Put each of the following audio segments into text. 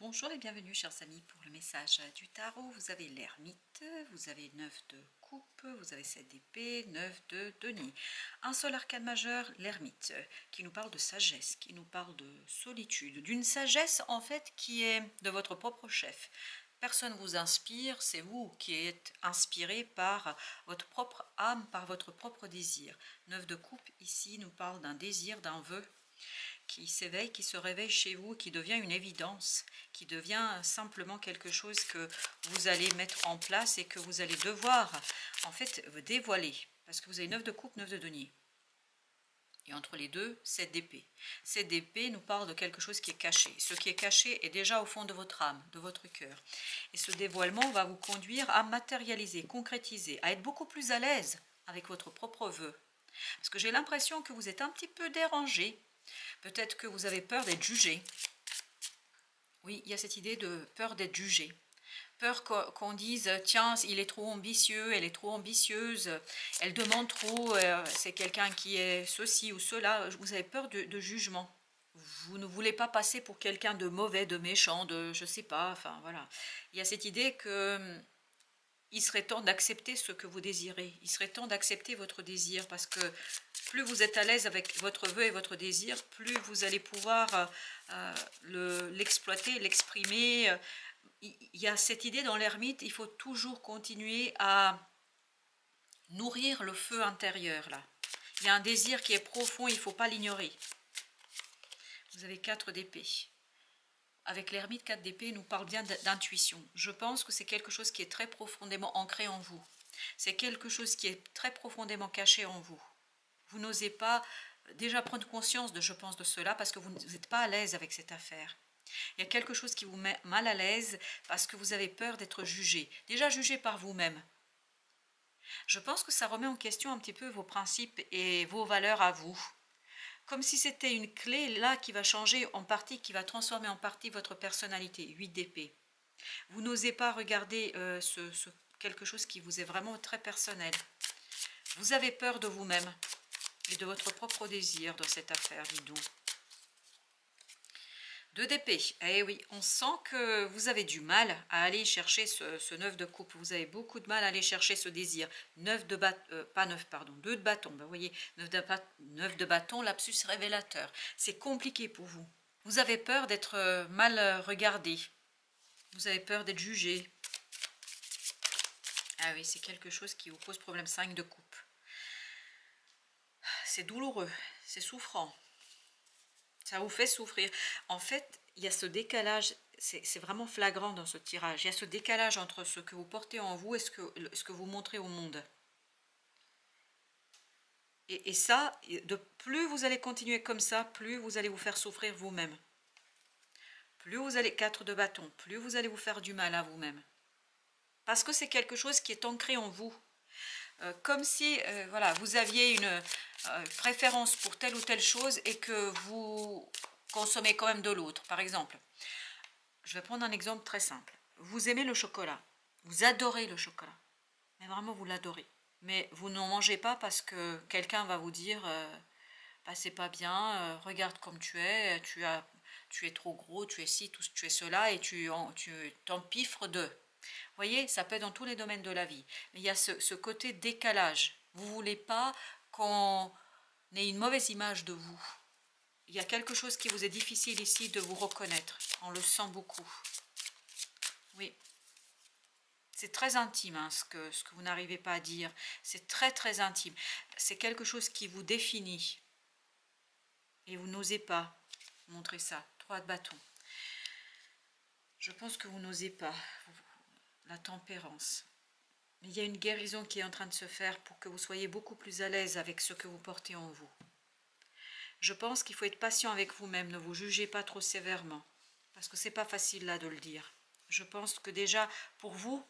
Bonjour et bienvenue chers amis pour le message du tarot. Vous avez l'ermite, vous avez 9 de coupe, vous avez 7 d'épée, 9 de denier. Un seul arcane majeur, l'ermite, qui nous parle de sagesse, qui nous parle de solitude, d'une sagesse en fait qui est de votre propre chef. Personne ne vous inspire, c'est vous qui êtes inspiré par votre propre âme, par votre propre désir. 9 de coupe ici nous parle d'un désir, d'un vœu qui s'éveille, qui se réveille chez vous, qui devient une évidence, qui devient simplement quelque chose que vous allez mettre en place et que vous allez devoir en fait dévoiler. Parce que vous avez 9 de coupe, 9 de denier. Et entre les deux, 7 d'épée. 7 d'épée nous parle de quelque chose qui est caché. Ce qui est caché est déjà au fond de votre âme, de votre cœur. Et ce dévoilement va vous conduire à matérialiser, concrétiser, à être beaucoup plus à l'aise avec votre propre vœu. Parce que j'ai l'impression que vous êtes un petit peu dérangé. Peut-être que vous avez peur d'être jugé. Oui, il y a cette idée de peur d'être jugé. Peur qu'on dise, tiens, il est trop ambitieux, elle est trop ambitieuse, elle demande trop, c'est quelqu'un qui est ceci ou cela. Vous avez peur de jugement. Vous ne voulez pas passer pour quelqu'un de mauvais, de méchant, de je sais pas, enfin voilà. Il y a cette idée que il serait temps d'accepter ce que vous désirez. Il serait temps d'accepter votre désir parce que plus vous êtes à l'aise avec votre vœu et votre désir, plus vous allez pouvoir l'exploiter, l'exprimer. Il y a cette idée dans l'ermite, il faut toujours continuer à nourrir le feu intérieur là. Il y a un désir qui est profond, il ne faut pas l'ignorer. Vous avez 4 d'épée. Avec l'ermite, 4 d'épée nous parle bien d'intuition. Je pense que c'est quelque chose qui est très profondément ancré en vous. C'est quelque chose qui est très profondément caché en vous. Vous n'osez pas déjà prendre conscience je pense, de cela parce que vous n'êtes pas à l'aise avec cette affaire. Il y a quelque chose qui vous met mal à l'aise parce que vous avez peur d'être jugé. Déjà jugé par vous-même. Je pense que ça remet en question un petit peu vos principes et vos valeurs à vous. Comme si c'était une clé là qui va changer en partie, qui va transformer en partie votre personnalité. 8 d'épée. Vous n'osez pas regarder quelque chose qui vous est vraiment très personnel. Vous avez peur de vous-même et de votre propre désir dans cette affaire, dis donc. 2 d'épée. Eh oui, on sent que vous avez du mal à aller chercher ce 9 de coupe. Vous avez beaucoup de mal à aller chercher ce désir. 9 de bâton, pas 9, pardon, 2 de bâton. Ben, vous voyez, 9 de bâton, lapsus révélateur. C'est compliqué pour vous. Vous avez peur d'être mal regardé. Vous avez peur d'être jugé. Ah oui, c'est quelque chose qui vous pose problème. 5 de coupe. C'est douloureux, c'est souffrant. Ça vous fait souffrir. En fait, il y a ce décalage, c'est vraiment flagrant dans ce tirage. Il y a ce décalage entre ce que vous portez en vous et ce que vous montrez au monde. Et ça, plus vous allez continuer comme ça, plus vous allez vous faire souffrir vous-même. Plus vous allez, 4 de bâton, plus vous allez vous faire du mal à vous-même. Parce que c'est quelque chose qui est ancré en vous. Comme si voilà, vous aviez une préférence pour telle ou telle chose et que vous consommez quand même de l'autre. Par exemple, je vais prendre un exemple très simple. Vous aimez le chocolat, vous adorez le chocolat, mais vraiment vous l'adorez. Mais vous n'en mangez pas parce que quelqu'un va vous dire bah, c'est pas bien, regarde comme tu es, tu es trop gros, tu es ci, tu es cela, et tu t'empiffres de. Vous voyez, ça peut être dans tous les domaines de la vie. Mais il y a ce côté décalage. Vous ne voulez pas qu'on ait une mauvaise image de vous. Il y a quelque chose qui vous est difficile ici de vous reconnaître. On le sent beaucoup. Oui. C'est très intime hein, ce que vous n'arrivez pas à dire. C'est très très intime. C'est quelque chose qui vous définit. Et vous n'osez pas montrer ça. 3 de bâton. Je pense que vous n'osez pas. La tempérance. Il y a une guérison qui est en train de se faire pour que vous soyez beaucoup plus à l'aise avec ce que vous portez en vous. Je pense qu'il faut être patient avec vous-même, ne vous jugez pas trop sévèrement, parce que c'est pas facile là de le dire. Je pense que déjà, pour vous,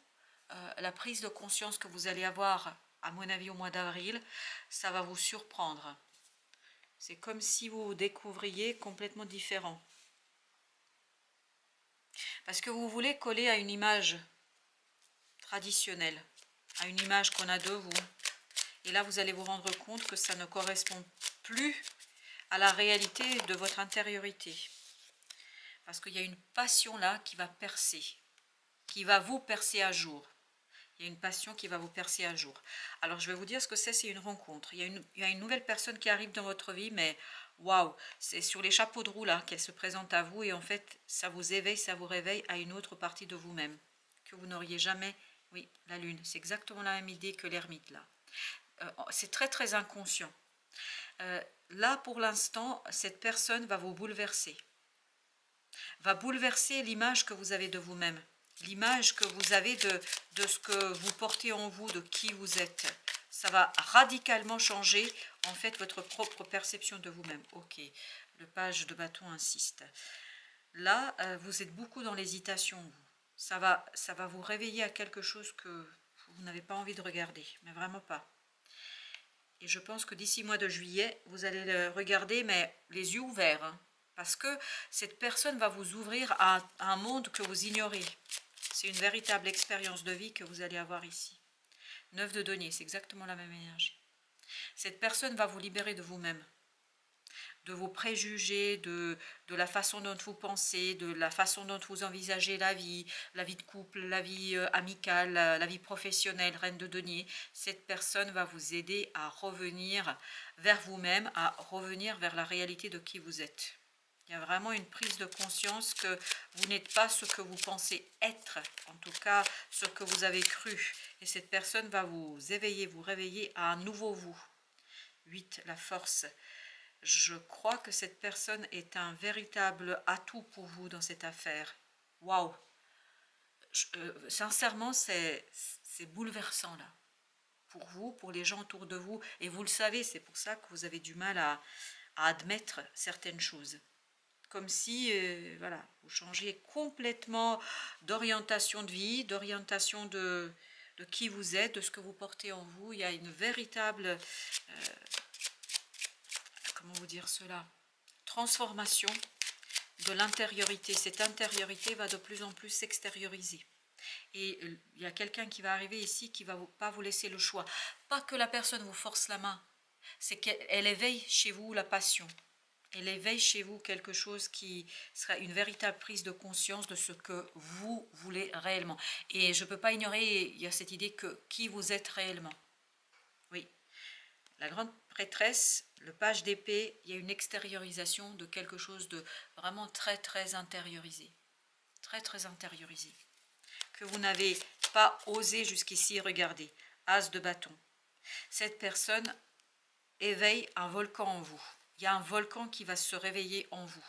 la prise de conscience que vous allez avoir, à mon avis au mois d'avril, ça va vous surprendre. C'est comme si vous vous découvriez complètement différent. Parce que vous voulez coller à une image traditionnelle, à une image qu'on a de vous. Et là, vous allez vous rendre compte que ça ne correspond plus à la réalité de votre intériorité. Parce qu'il y a une passion là qui va percer, qui va vous percer à jour. Il y a une passion qui va vous percer à jour. Alors, je vais vous dire ce que c'est une rencontre. Il y a une nouvelle personne qui arrive dans votre vie, mais waouh, c'est sur les chapeaux de roue là qu'elle se présente à vous et en fait, ça vous éveille, ça vous réveille à une autre partie de vous-même que vous n'auriez jamais. Oui, la lune, c'est exactement la même idée que l'ermite là. C'est très très inconscient. Là, pour l'instant, cette personne va vous bouleverser. Va bouleverser l'image que vous avez de vous-même. L'image que vous avez de ce que vous portez en vous, de qui vous êtes. Ça va radicalement changer, en fait, votre propre perception de vous-même. Ok, le page de bâton insiste. Là, vous êtes beaucoup dans l'hésitation. Ça va vous réveiller à quelque chose que vous n'avez pas envie de regarder, mais vraiment pas. Et je pense que d'ici mois de juillet, vous allez le regarder, mais les yeux ouverts. Hein, parce que cette personne va vous ouvrir à un monde que vous ignorez. C'est une véritable expérience de vie que vous allez avoir ici. 9 de denier, c'est exactement la même énergie. Cette personne va vous libérer de vous-même, de vos préjugés, de la façon dont vous pensez, de la façon dont vous envisagez la vie de couple, la vie amicale, la vie professionnelle, reine de denier. Cette personne va vous aider à revenir vers vous-même, à revenir vers la réalité de qui vous êtes. Il y a vraiment une prise de conscience que vous n'êtes pas ce que vous pensez être, en tout cas ce que vous avez cru. Et cette personne va vous éveiller, vous réveiller à un nouveau vous. 8, la force. Je crois que cette personne est un véritable atout pour vous dans cette affaire. Waouh! Sincèrement, c'est bouleversant là. Pour vous, pour les gens autour de vous. Et vous le savez, c'est pour ça que vous avez du mal à admettre certaines choses. Comme si, voilà, vous changez complètement d'orientation de vie, d'orientation de qui vous êtes, de ce que vous portez en vous. Il y a une véritable, comment vous dire cela, transformation de l'intériorité. Cette intériorité va de plus en plus s'extérioriser. Et il y a quelqu'un qui va arriver ici qui ne va pas vous laisser le choix. Pas que la personne vous force la main, c'est qu'elle éveille chez vous la passion. Elle éveille chez vous quelque chose qui sera une véritable prise de conscience de ce que vous voulez réellement. Et je ne peux pas ignorer, il y a cette idée que qui vous êtes réellement. Oui, la grande prêtresse, le page d'épée, il y a une extériorisation de quelque chose de vraiment très très intériorisé. Très très intériorisé. Que vous n'avez pas osé jusqu'ici regarder. As de bâton. Cette personne éveille un volcan en vous. Il y a un volcan qui va se réveiller en vous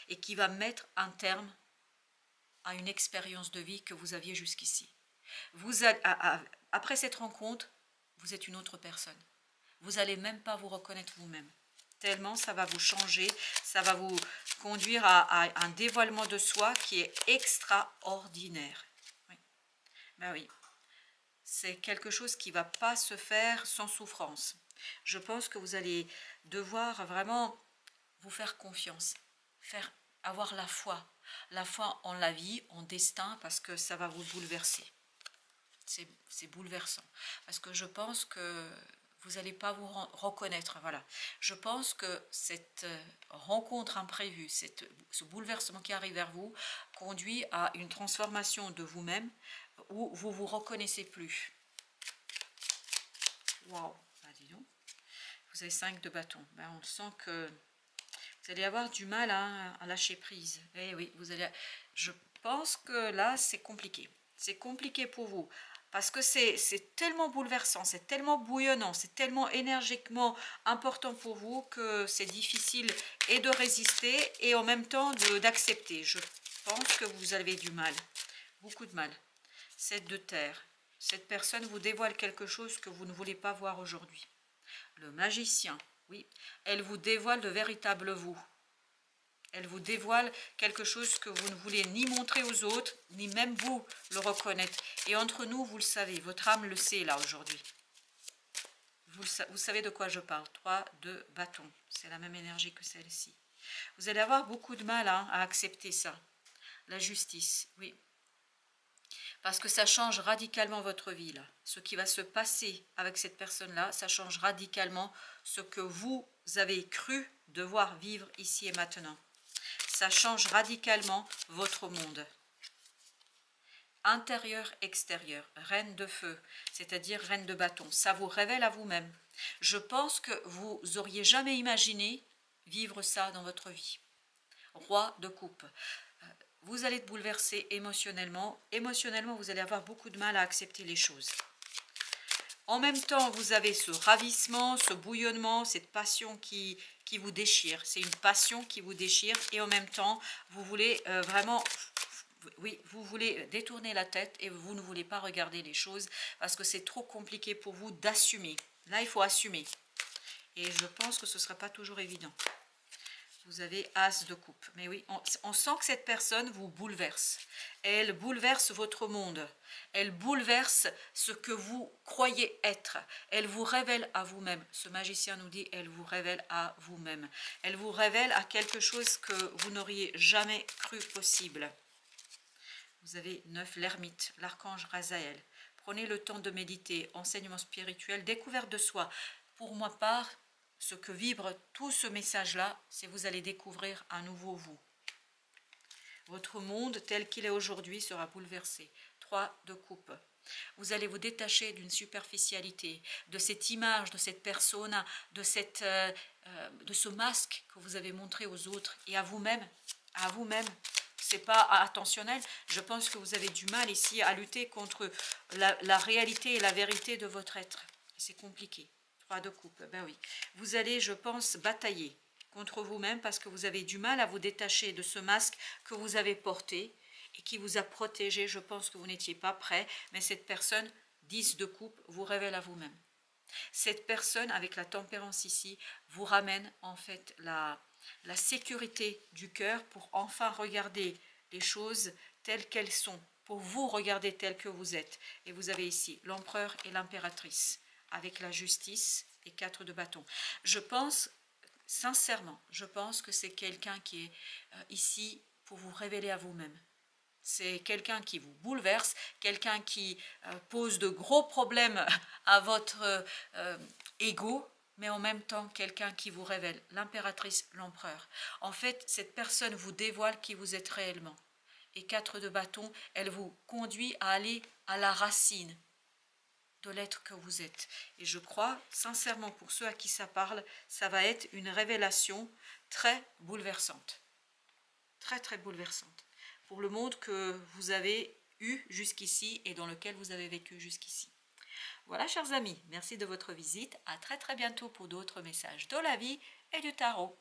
et qui va mettre un terme à une expérience de vie que vous aviez jusqu'ici. Après cette rencontre, vous êtes une autre personne. Vous n'allez même pas vous reconnaître vous-même. Tellement ça va vous changer, ça va vous conduire à un dévoilement de soi qui est extraordinaire. Oui. Ben oui, c'est quelque chose qui ne va pas se faire sans souffrance. Je pense que vous allez devoir vraiment vous faire confiance, avoir la foi en la vie, en destin, parce que ça va vous bouleverser. C'est bouleversant, parce que je pense que vous n'allez pas vous reconnaître. Voilà. Je pense que cette rencontre imprévue, ce bouleversement qui arrive vers vous, conduit à une transformation de vous-même où vous ne vous reconnaissez plus. Waouh, ah, dis donc. Vous avez 5 de bâton. Ben, on sent que vous allez avoir du mal à lâcher prise. Eh oui, je pense que là, c'est compliqué. C'est compliqué pour vous. Parce que c'est tellement bouleversant, c'est tellement bouillonnant, c'est tellement énergiquement important pour vous que c'est difficile et de résister et en même temps d'accepter. Je pense que vous avez du mal, beaucoup de mal. 7 de terre. Cette personne vous dévoile quelque chose que vous ne voulez pas voir aujourd'hui. Le magicien, oui, elle vous dévoile de véritables vous. Elle vous dévoile quelque chose que vous ne voulez ni montrer aux autres, ni même vous le reconnaître. Et entre nous, vous le savez, votre âme le sait là aujourd'hui. Vous savez de quoi je parle. 3 de bâton, c'est la même énergie que celle-ci. Vous allez avoir beaucoup de mal à accepter ça. La justice, oui. Parce que ça change radicalement votre vie, là. Ce qui va se passer avec cette personne-là, ça change radicalement ce que vous avez cru devoir vivre ici et maintenant. ça change radicalement votre monde. Intérieur, extérieur, reine de feu, c'est-à-dire reine de bâton, ça vous révèle à vous-même. Je pense que vous auriez jamais imaginé vivre ça dans votre vie. Roi de coupe, vous allez être bouleversé émotionnellement. Émotionnellement, vous allez avoir beaucoup de mal à accepter les choses. En même temps, vous avez ce ravissement, ce bouillonnement, cette passion qui vous déchire. C'est une passion qui vous déchire et en même temps, vous voulez vraiment... Oui, vous voulez détourner la tête et vous ne voulez pas regarder les choses parce que c'est trop compliqué pour vous d'assumer. Là, il faut assumer. Et je pense que ce ne sera pas toujours évident. Vous avez As de coupe. Mais oui, on sent que cette personne vous bouleverse. Elle bouleverse votre monde. Elle bouleverse ce que vous croyez être. Elle vous révèle à vous-même. Ce magicien nous dit, elle vous révèle à vous-même. Elle vous révèle à quelque chose que vous n'auriez jamais cru possible. Vous avez 9, l'ermite, l'archange Razaël. Prenez le temps de méditer, enseignement spirituel, découverte de soi. Pour ma part, ce que vibre tout ce message-là, c'est vous allez découvrir un nouveau vous. Votre monde tel qu'il est aujourd'hui sera bouleversé. 3 de coupe. Vous allez vous détacher d'une superficialité, de cette image, de cette persona, de ce masque que vous avez montré aux autres et à vous-même. À vous-même. C'est pas attentionnel. Je pense que vous avez du mal ici à lutter contre la réalité et la vérité de votre être. C'est compliqué. 3 de coupe, ben oui. Vous allez, je pense, batailler contre vous-même parce que vous avez du mal à vous détacher de ce masque que vous avez porté et qui vous a protégé. Je pense que vous n'étiez pas prêt, mais cette personne, 10 de coupe, vous révèle à vous-même. Cette personne, avec la tempérance ici, vous ramène en fait la sécurité du cœur pour enfin regarder les choses telles qu'elles sont, pour vous regarder telles que vous êtes. Et vous avez ici l'empereur et l'impératrice, avec la justice et 4 de bâton. Je pense, sincèrement, je pense que c'est quelqu'un qui est ici pour vous révéler à vous-même. C'est quelqu'un qui vous bouleverse, quelqu'un qui pose de gros problèmes à votre ego, mais en même temps quelqu'un qui vous révèle, l'impératrice, l'empereur. En fait, cette personne vous dévoile qui vous êtes réellement. Et 4 de bâton, elle vous conduit à aller à la racine de l'être que vous êtes. Et je crois, sincèrement, pour ceux à qui ça parle, ça va être une révélation très bouleversante. Très, très bouleversante. Pour le monde que vous avez eu jusqu'ici et dans lequel vous avez vécu jusqu'ici. Voilà, chers amis, merci de votre visite. À très, très bientôt pour d'autres messages de la vie et du tarot.